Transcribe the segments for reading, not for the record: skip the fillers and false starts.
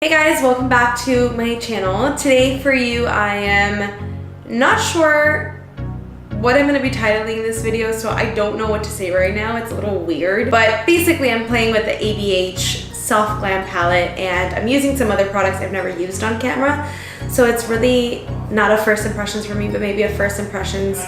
Hey guys, welcome back to my channel. Today for you, I am not sure what I'm going to be titling this video, so I don't know what to say right now. It's a little weird, but basically I'm playing with the ABH Soft Glam palette and I'm using some other products I've never used on camera. So it's really not a first impressions for me, but maybe a first impressions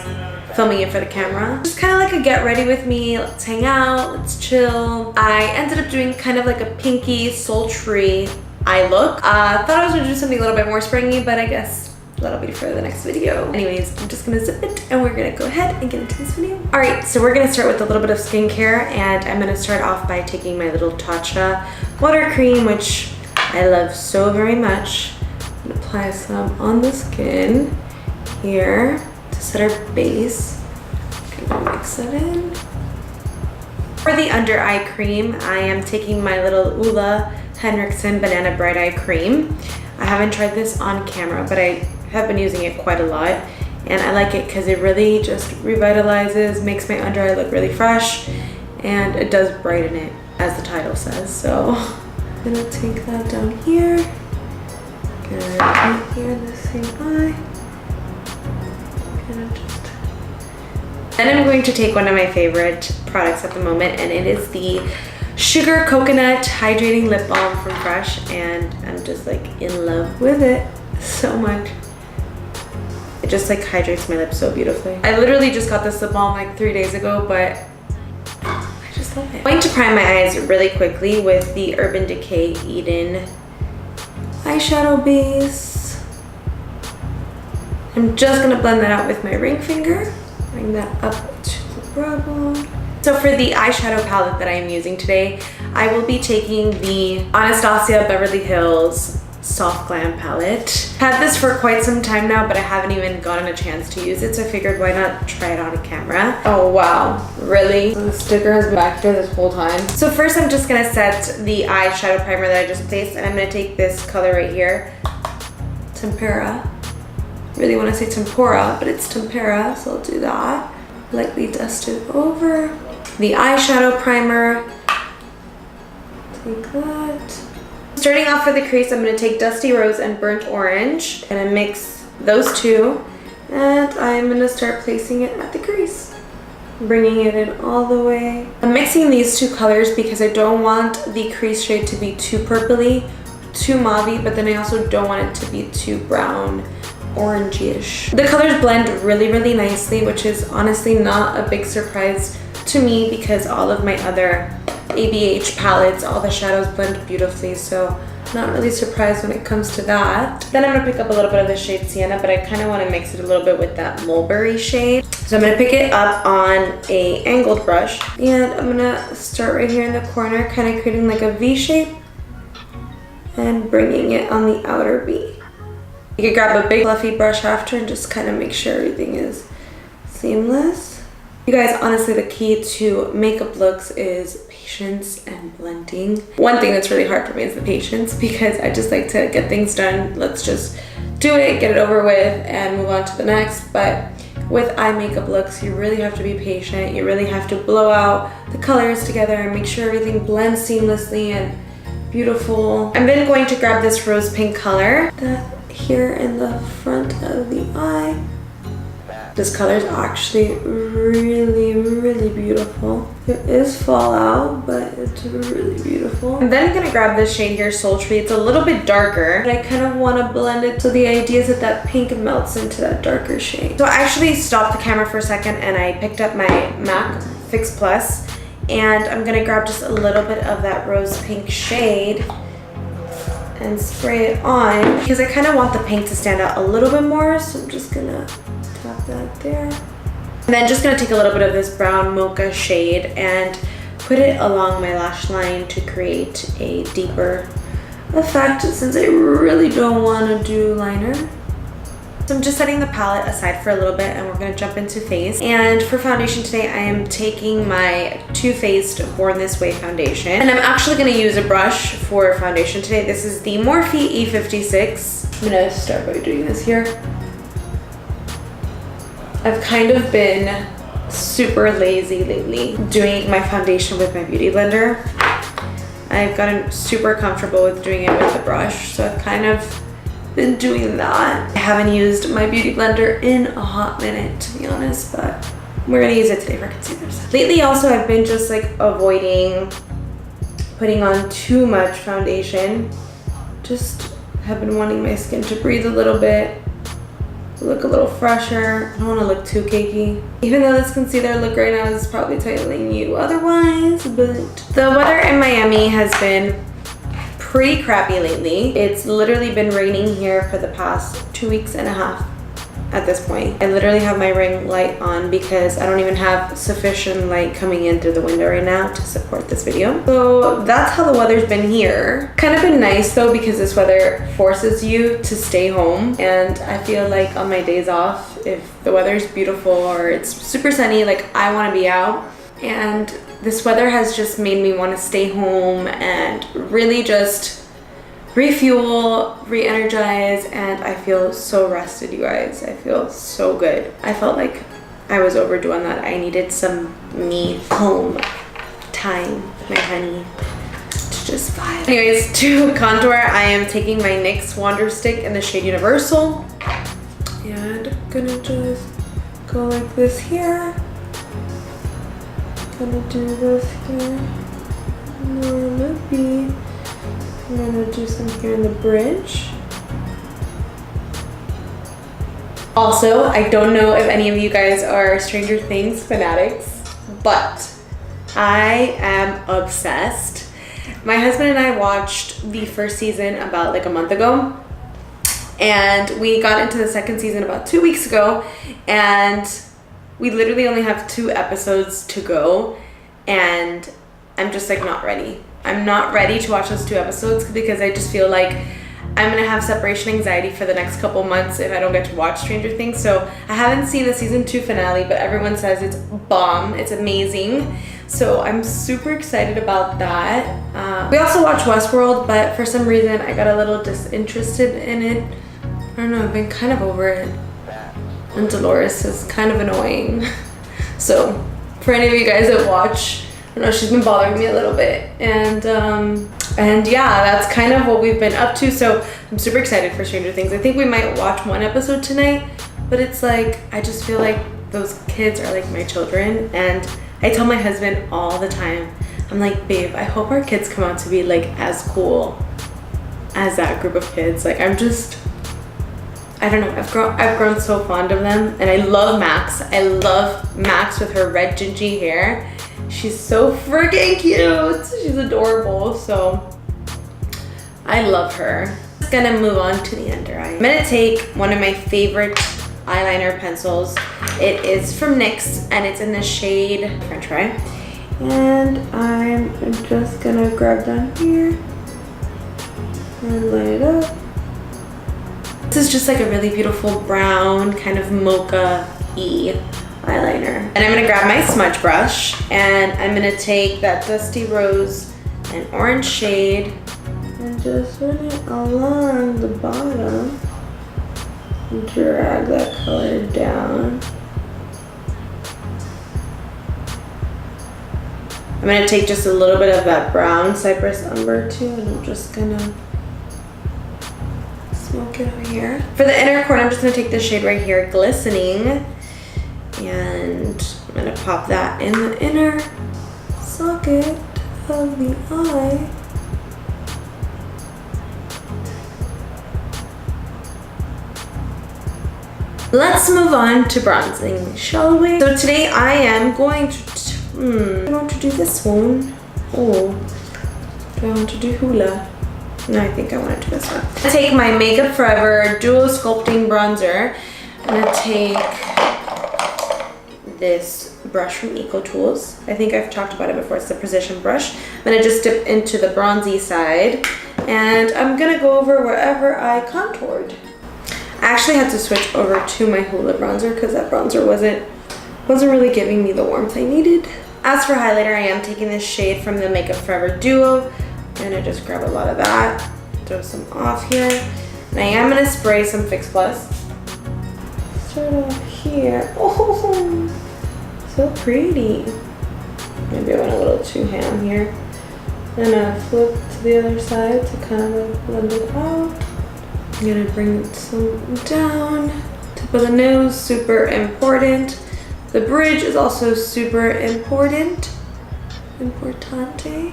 filming it for the camera. Just kind of like a get ready with me, let's hang out, let's chill. I ended up doing kind of like a pinky, sultry eye look. Thought I was gonna do something a little bit more springy, but I guess that'll be for the next video. Anyways, I'm just gonna zip it and we're gonna go ahead and get into this video. All right, so we're gonna start with a little bit of skincare and I'm gonna start off by taking my little Tatcha water cream, which I love so very much. I'm gonna apply some on the skin here to set our base. Gonna mix that in. For the under eye cream, I am taking my little Ula Henriksen Banana Bright Eye Cream. I haven't tried this on camera, but I have been using it quite a lot. And I like it because it really just revitalizes, makes my under eye look really fresh, and it does brighten it, as the title says. So I'm gonna take that down here. Gonna put it here in the same eye. Then I'm going to take one of my favorite products at the moment, and it is the Sugar Coconut Hydrating Lip Balm from Fresh, and I'm just like in love with it so much. It just like hydrates my lips so beautifully. I literally just got this lip balm like 3 days ago, but I just love it. I'm going to prime my eyes really quickly with the Urban Decay Eden eyeshadow base. I'm just gonna blend that out with my ring finger. Bring that up to the brow bone. So for the eyeshadow palette that I am using today, I will be taking the Anastasia Beverly Hills Soft Glam palette. I've had this for quite some time now, but I haven't even gotten a chance to use it, so I figured why not try it on camera. Oh wow, really? The sticker has been back here this whole time. So first I'm just gonna set the eyeshadow primer that I just placed, and I'm gonna take this color right here, Tempera. Really want to say tempura, but it's tempera, so I'll do that. Lightly dust it over. The eyeshadow primer. Take that. Starting off for the crease, I'm going to take Dusty Rose and Burnt Orange and mix those two. And I'm going to start placing it at the crease. Bringing it in all the way. I'm mixing these two colors because I don't want the crease shade to be too purpley, too mauve-y, but then I also don't want it to be too brown, orangey-ish. The colors blend really, really nicely, which is honestly not a big surprise to me because all of my other ABH palettes, all the shadows blend beautifully, so not really surprised when it comes to that. Then I'm gonna pick up a little bit of the shade Sienna, but I kind of want to mix it a little bit with that mulberry shade. So I'm gonna pick it up on a angled brush, and I'm gonna start right here in the corner, kind of creating like a V shape and bringing it on the outer V. You could grab a big fluffy brush after and just kind of make sure everything is seamless. You guys, honestly, the key to makeup looks is patience and blending. One thing that's really hard for me is the patience because I just like to get things done. Let's just do it, get it over with, and move on to the next. But with eye makeup looks, you really have to be patient. You really have to blow out the colors together and make sure everything blends seamlessly and beautiful. I'm then going to grab this rose pink color here in the front of the eye. This color is actually really, really beautiful. It is fallout, but it's really beautiful. I'm then gonna grab this shade here, Sultry. It's a little bit darker, but I kind of want to blend it. So the idea is that pink melts into that darker shade. So I actually stopped the camera for a second and I picked up my MAC Fix Plus, and I'm gonna grab just a little bit of that rose pink shade and spray it on because I kind of want the pink to stand out a little bit more, so I'm just gonna tap that there. And then just gonna take a little bit of this brown mocha shade and put it along my lash line to create a deeper effect since I really don't want to do liner. So I'm just setting the palette aside for a little bit and we're going to jump into face. And for foundation today, I am taking my Too Faced Born This Way foundation. And I'm actually going to use a brush for foundation today. This is the Morphe E56. I'm going to start by doing this here. I've kind of been super lazy lately doing my foundation with my beauty blender. I've gotten super comfortable with doing it with the brush, so I've kind of been doing that. I haven't used my beauty blender in a hot minute, to be honest, but we're gonna use it today for concealers. Lately also, I've been just like avoiding putting on too much foundation. Just have been wanting my skin to breathe a little bit, look a little fresher. I don't want to look too cakey. Even though this concealer look right now is probably telling you otherwise, but the weather in Miami has been pretty crappy lately. It's literally been raining here for the past 2.5 weeks at this point. I literally have my ring light on because I don't even have sufficient light coming in through the window right now to support this video. So that's how the weather's been here. Kind of been nice though, because this weather forces you to stay home. And I feel like on my days off, if the weather's beautiful or it's super sunny, like I want to be out. And this weather has just made me want to stay home and really just refuel, re-energize, and I feel so rested, you guys. I feel so good. I felt like I was overdue on that. I needed some me home time with my honey to just vibe. Anyways, to contour, I am taking my NYX Wander Stick in the shade Universal. And I'm gonna just go like this here. Gonna do this here. Maybe I'm gonna do some here in the bridge. Also, I don't know if any of you guys are Stranger Things fanatics, but I am obsessed. My husband and I watched the first season about like a month ago, and we got into the second season about 2 weeks ago, and we literally only have 2 episodes to go, and I'm just like not ready. I'm not ready to watch those 2 episodes because I just feel like I'm gonna have separation anxiety for the next couple months if I don't get to watch Stranger Things. So I haven't seen the season 2 finale, but everyone says it's bomb, it's amazing. So I'm super excited about that. We also watched Westworld, but for some reason I got a little disinterested in it. I don't know, I've been kind of over it. And Dolores is kind of annoying. So for any of you guys that watch, I know she's been bothering me a little bit, and yeah, that's kind of what we've been up to. So I'm super excited for Stranger Things. I think we might watch 1 episode tonight, but it's like I just feel like those kids are like my children, and I tell my husband all the time, I'm like, babe, I hope our kids come out to be like as cool as that group of kids. Like I don't know, I've grown so fond of them, and I love Max. I love Max with her red gingy hair. She's so freaking cute. She's adorable, so I love her. Just gonna move on to the under eye. I'm gonna take one of my favorite eyeliner pencils. It is from NYX, and it's in the shade French Fry. And I'm just gonna grab down here and line it up. This is just like a really beautiful brown, kind of mocha-y eyeliner. And I'm gonna grab my smudge brush, and I'm gonna take that Dusty Rose and orange shade and just run it along the bottom and drag that color down. I'm gonna take just a little bit of that brown Cypress Umber too, and I'm just gonna smoke it over here. For the inner corner, I'm just gonna take this shade right here, Glistening, and I'm gonna pop that in the inner socket of the eye. Let's move on to bronzing, shall we? So today I am going to do this one. Oh, do I want to do hula? No, I think I want to do this one. I'm gonna take my Makeup Forever Duo Sculpting Bronzer. I'm gonna take this brush from Eco Tools. I think I've talked about it before. It's the Precision brush. I'm gonna just dip into the bronzy side, and I'm gonna go over wherever I contoured. I actually had to switch over to my Hoola bronzer because that bronzer wasn't really giving me the warmth I needed. As for highlighter, I am taking this shade from the Makeup Forever Duo. I'm gonna just grab a lot of that, throw some off here, and I am gonna spray some Fix Plus. Start off here. Oh, so pretty. Maybe I went a little too ham here. And I flip to the other side to kind of blend it out. I'm gonna bring some down. Tip of the nose, super important. The bridge is also super important. Importante.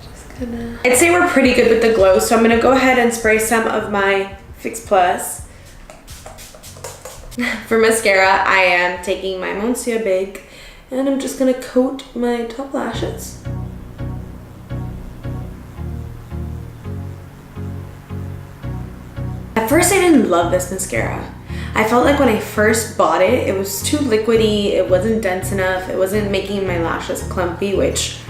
Just gonna... I'd say we're pretty good with the glow, so I'm gonna go ahead and spray some of my Fix Plus. For mascara, I am taking my Monsieur Big, and I'm just gonna coat my top lashes. At first I didn't love this mascara. I felt like when I first bought it, it was too liquidy, it wasn't dense enough, it wasn't making my lashes clumpy, which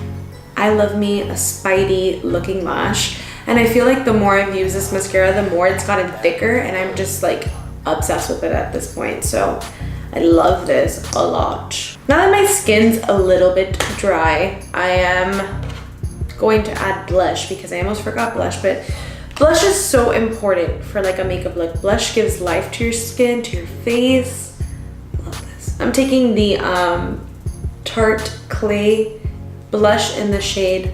I love me a Spidey looking lash. And I feel like the more I've used this mascara, the more it's gotten thicker, and I'm just like obsessed with it at this point. So I love this a lot. Now that my skin's a little bit dry, I am going to add blush because I almost forgot blush, but blush is so important for like a makeup look. Blush gives life to your skin, to your face. Love this. I'm taking the Tarte Clay blush in the shade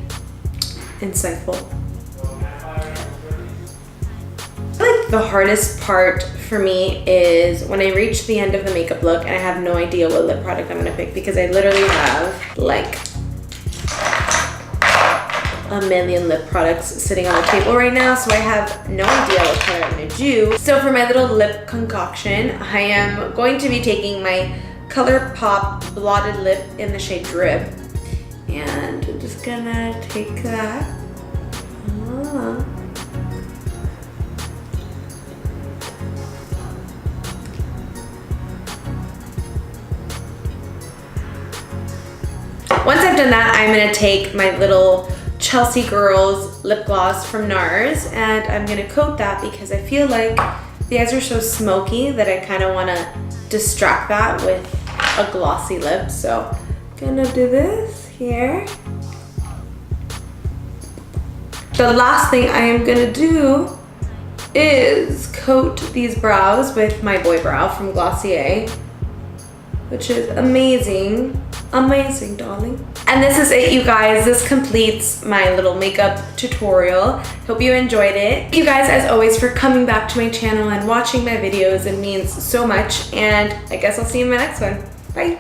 Insightful. I feel like the hardest part for me is when I reach the end of the makeup look and I have no idea what lip product I'm gonna pick, because I literally have like a million lip products sitting on the table right now, so I have no idea what color I'm gonna do. So for my little lip concoction, I am going to be taking my ColourPop Blotted Lip in the shade Grwm. And I'm just gonna take that. Once I've done that, I'm gonna take my little Chelsea Girls lip gloss from NARS, and I'm gonna coat that because I feel like the eyes are so smoky that I kind of want to distract that with a glossy lip. So I'm gonna do this here. The last thing I am gonna do is coat these brows with my Boy Brow from Glossier, which is amazing. Amazing, darling. And this is it, you guys. This completes my little makeup tutorial. Hope you enjoyed it. Thank you guys, as always, for coming back to my channel and watching my videos. It means so much, and I guess I'll see you in my next one. Bye.